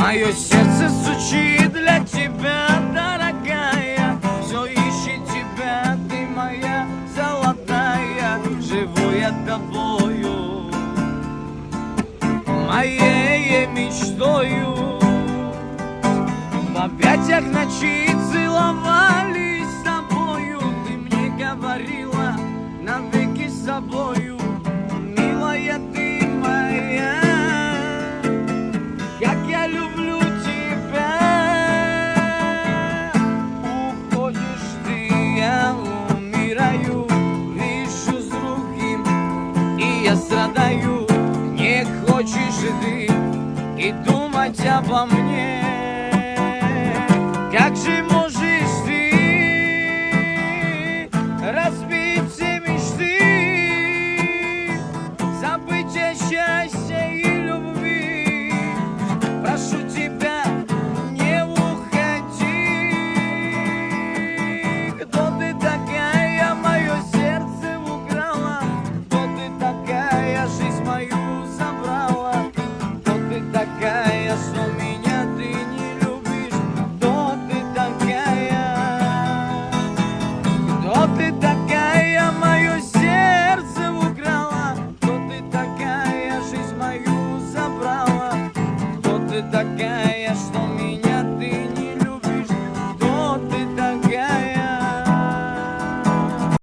Мое сердце стучит для тебя, дорогая. Все ищет тебя, ты моя золотая. Живу я тобою, моей мечтою. В объятиях ночи целовались с тобою. Ты мне говорила навеки с собою. Милая ты моя, как я люблю тебя. Уходишь ты, я умираю. Вижу с другим, и я страдаю. Не хочешь ты и думать обо мне. Как же